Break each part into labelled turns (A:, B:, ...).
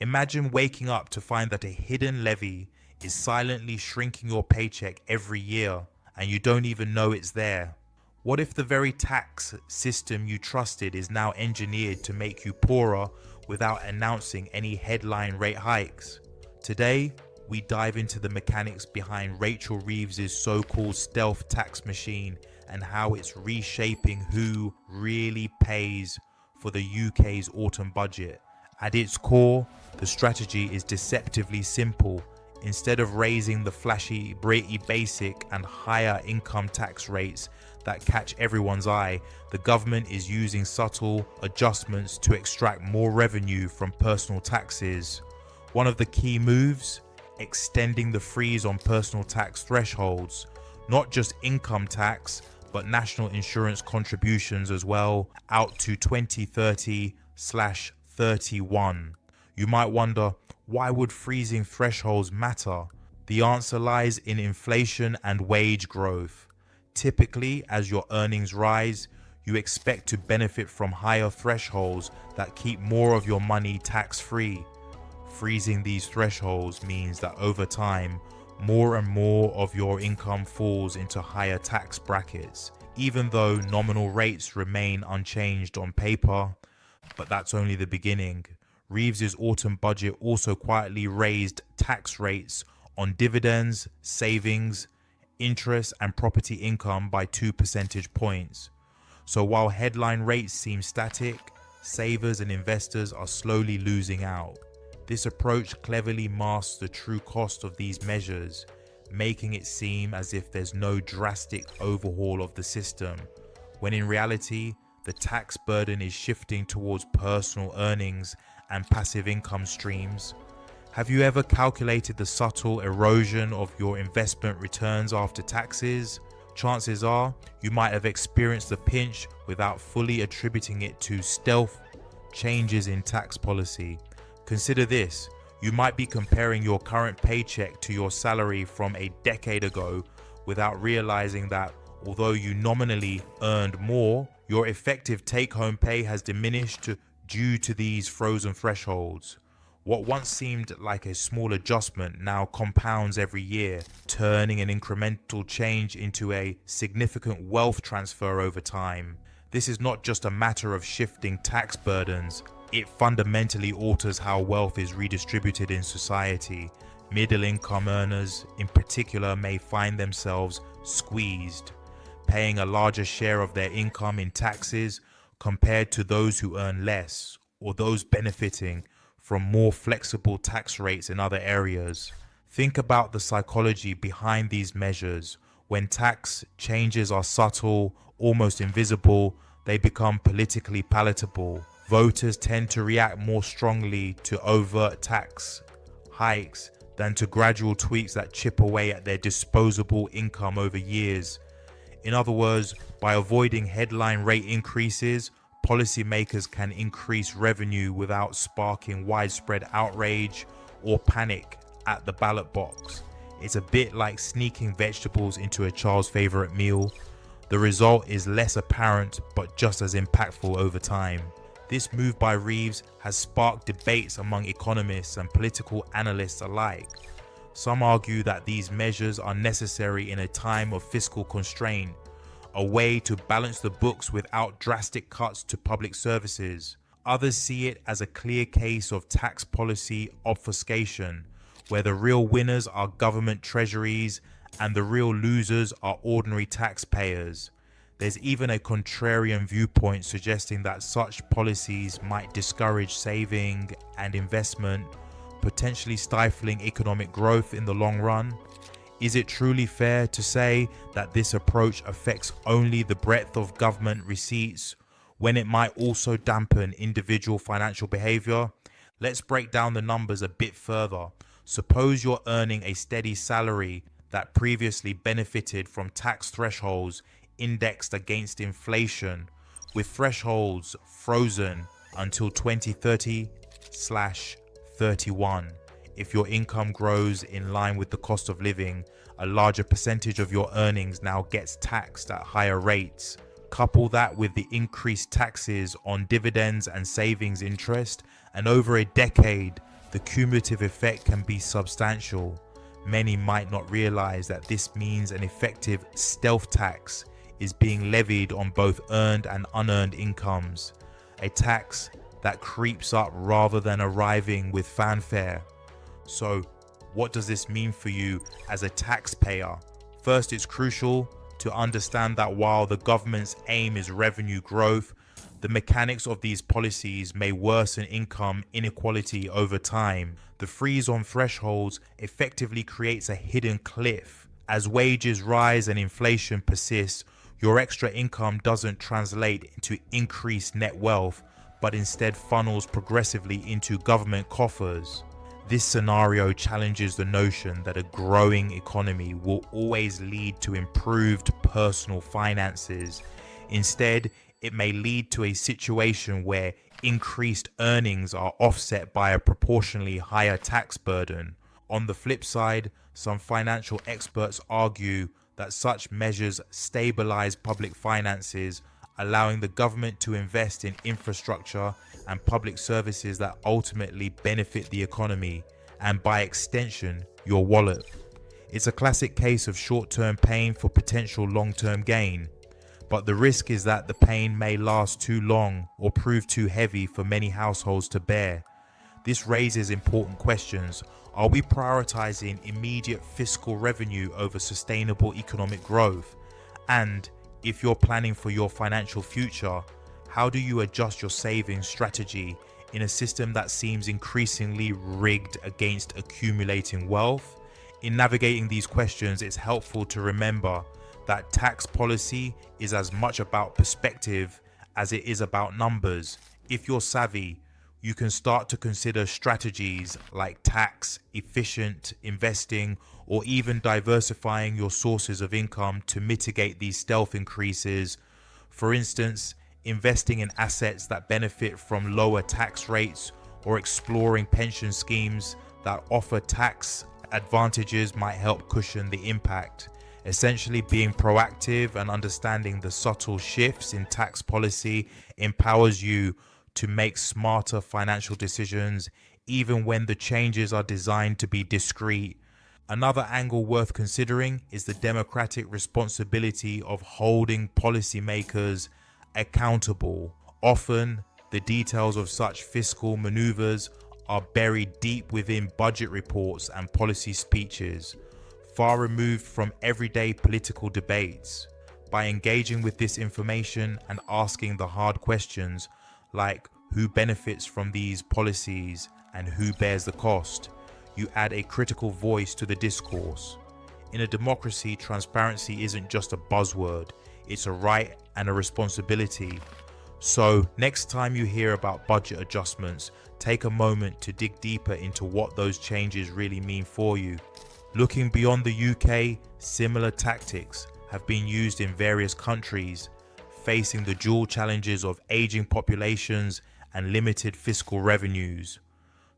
A: Imagine waking up to find that a hidden levy is silently shrinking your paycheck every year and you don't even know it's there. What if the very tax system you trusted is now engineered to make you poorer without announcing any headline rate hikes? Today, we dive into the mechanics behind Rachel Reeves' so-called stealth tax machine and how it's reshaping who really pays for the UK's autumn budget. At its core, the strategy is deceptively simple. Instead of raising the flashy British basic and higher income tax rates that catch everyone's eye, the government is using subtle adjustments to extract more revenue from personal taxes. One of the key moves, extending the freeze on personal tax thresholds, not just income tax, but national insurance contributions as well, out to 2030/31. You might wonder, why would freezing thresholds matter? The answer lies in inflation and wage growth. Typically, as your earnings rise, you expect to benefit from higher thresholds that keep more of your money tax-free. Freezing these thresholds means that over time, more and more of your income falls into higher tax brackets, even though nominal rates remain unchanged on paper. But that's only the beginning. Reeves's autumn budget also quietly raised tax rates on dividends, savings, interest and property income by 2 percentage points. So while headline rates seem static, savers and investors are slowly losing out. This approach cleverly masks the true cost of these measures, making it seem as if there's no drastic overhaul of the system, when in reality, the tax burden is shifting towards personal earnings and passive income streams. Have you ever calculated the subtle erosion of your investment returns after taxes? Chances are you might have experienced the pinch without fully attributing it to stealth changes in tax policy. Consider this, you might be comparing your current paycheck to your salary from a decade ago without realizing that although you nominally earned more, your effective take-home pay has diminished due to these frozen thresholds. What once seemed like a small adjustment now compounds every year, turning an incremental change into a significant wealth transfer over time. This is not just a matter of shifting tax burdens, it fundamentally alters how wealth is redistributed in society. Middle-income earners, in particular, may find themselves squeezed, paying a larger share of their income in taxes compared to those who earn less, or those benefiting from more flexible tax rates in other areas. Think about the psychology behind these measures. When tax changes are subtle, almost invisible, they become politically palatable. Voters tend to react more strongly to overt tax hikes than to gradual tweaks that chip away at their disposable income over years. In other words, by avoiding headline rate increases, policymakers can increase revenue without sparking widespread outrage or panic at the ballot box. It's a bit like sneaking vegetables into a child's favorite meal. The result is less apparent but just as impactful over time. This move by Reeves has sparked debates among economists and political analysts alike. Some argue that these measures are necessary in a time of fiscal constraint, a way to balance the books without drastic cuts to public services. Others see it as a clear case of tax policy obfuscation, where the real winners are government treasuries and the real losers are ordinary taxpayers. There's even a contrarian viewpoint suggesting that such policies might discourage saving and investment, potentially stifling economic growth in the long run. Is it truly fair to say that this approach affects only the breadth of government receipts when it might also dampen individual financial behavior? Let's break down the numbers a bit further. Suppose you're earning a steady salary that previously benefited from tax thresholds indexed against inflation, with thresholds frozen until 2030/31. If your income grows in line with the cost of living, a larger percentage of your earnings now gets taxed at higher rates. Couple that with the increased taxes on dividends and savings interest, and over a decade, the cumulative effect can be substantial. Many might not realize that this means an effective stealth tax is being levied on both earned and unearned incomes, a tax that creeps up rather than arriving with fanfare. So, what does this mean for you as a taxpayer? First, it's crucial to understand that while the government's aim is revenue growth, the mechanics of these policies may worsen income inequality over time. The freeze on thresholds effectively creates a hidden cliff. As wages rise and inflation persists, your extra income doesn't translate into increased net wealth, but instead funnels progressively into government coffers. This scenario challenges the notion that a growing economy will always lead to improved personal finances. Instead, it may lead to a situation where increased earnings are offset by a proportionally higher tax burden. On the flip side, some financial experts argue that such measures stabilize public finances, allowing the government to invest in infrastructure and public services that ultimately benefit the economy and, by extension, your wallet. It's a classic case of short-term pain for potential long-term gain, but the risk is that the pain may last too long or prove too heavy for many households to bear. This raises important questions. Are we prioritizing immediate fiscal revenue over sustainable economic growth? And if you're planning for your financial future, how do you adjust your savings strategy in a system that seems increasingly rigged against accumulating wealth? In navigating these questions, it's helpful to remember that tax policy is as much about perspective as it is about numbers. If you're savvy, you can start to consider strategies like tax efficient investing or even diversifying your sources of income to mitigate these stealth increases. For instance, investing in assets that benefit from lower tax rates or exploring pension schemes that offer tax advantages might help cushion the impact. Essentially, being proactive and understanding the subtle shifts in tax policy empowers you to make smarter financial decisions, even when the changes are designed to be discreet. Another angle worth considering is the democratic responsibility of holding policymakers accountable. Often, the details of such fiscal maneuvers are buried deep within budget reports and policy speeches, far removed from everyday political debates. By engaging with this information and asking the hard questions, like who benefits from these policies and who bears the cost, you add a critical voice to the discourse. In a democracy, transparency isn't just a buzzword, it's a right and a responsibility. So, next time you hear about budget adjustments, take a moment to dig deeper into what those changes really mean for you. Looking beyond the UK, similar tactics have been used in various countries, facing the dual challenges of aging populations and limited fiscal revenues.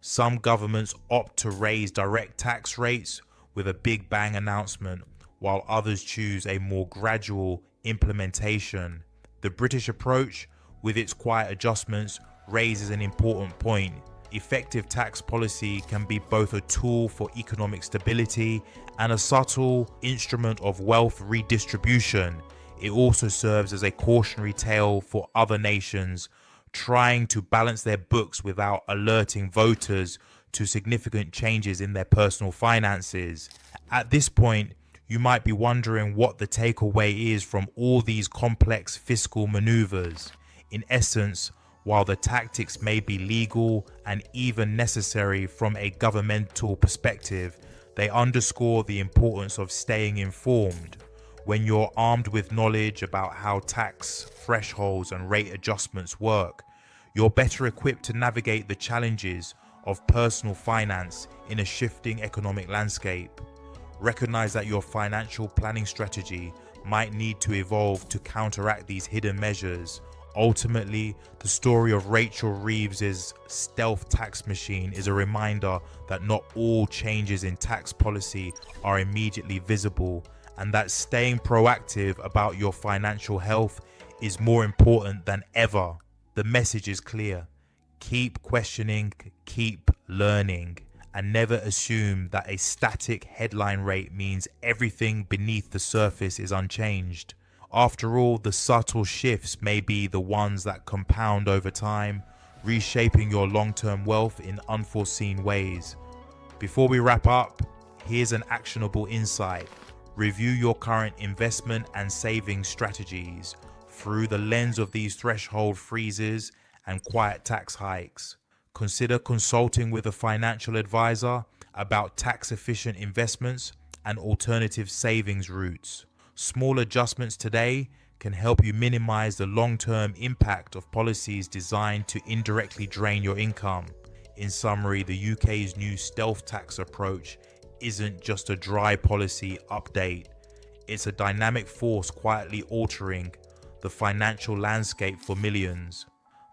A: Some governments opt to raise direct tax rates with a big bang announcement, while others choose a more gradual implementation. The British approach, with its quiet adjustments, raises an important point. Effective tax policy can be both a tool for economic stability and a subtle instrument of wealth redistribution. It also serves as a cautionary tale for other nations trying to balance their books without alerting voters to significant changes in their personal finances. At this point, you might be wondering what the takeaway is from all these complex fiscal maneuvers. In essence, while the tactics may be legal and even necessary from a governmental perspective, they underscore the importance of staying informed. When you're armed with knowledge about how tax thresholds and rate adjustments work, you're better equipped to navigate the challenges of personal finance in a shifting economic landscape. Recognize that your financial planning strategy might need to evolve to counteract these hidden measures. Ultimately, the story of Rachel Reeves' stealth tax machine is a reminder that not all changes in tax policy are immediately visible, and that staying proactive about your financial health is more important than ever. The message is clear. Keep questioning, keep learning, and never assume that a static headline rate means everything beneath the surface is unchanged. After all, the subtle shifts may be the ones that compound over time, reshaping your long-term wealth in unforeseen ways. Before we wrap up, here's an actionable insight. Review your current investment and saving strategies through the lens of these threshold freezes and quiet tax hikes. Consider consulting with a financial advisor about tax-efficient investments and alternative savings routes. Small adjustments today can help you minimize the long-term impact of policies designed to indirectly drain your income. In summary, the UK's new stealth tax approach isn't just a dry policy update. It's a dynamic force quietly altering the financial landscape for millions.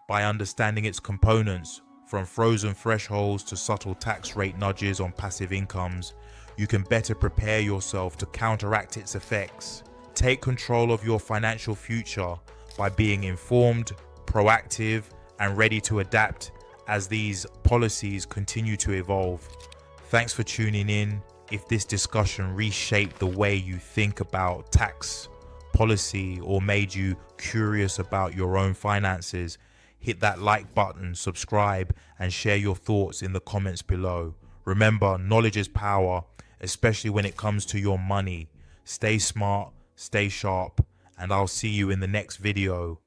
A: By understanding its components, from frozen thresholds to subtle tax rate nudges on passive incomes, you can better prepare yourself to counteract its effects. Take control of your financial future by being informed, proactive, and ready to adapt as these policies continue to evolve. Thanks for tuning in. If this discussion reshaped the way you think about tax policy or made you curious about your own finances, hit that like button, subscribe, and share your thoughts in the comments below. Remember, knowledge is power, especially when it comes to your money. Stay smart, stay sharp, and I'll see you in the next video.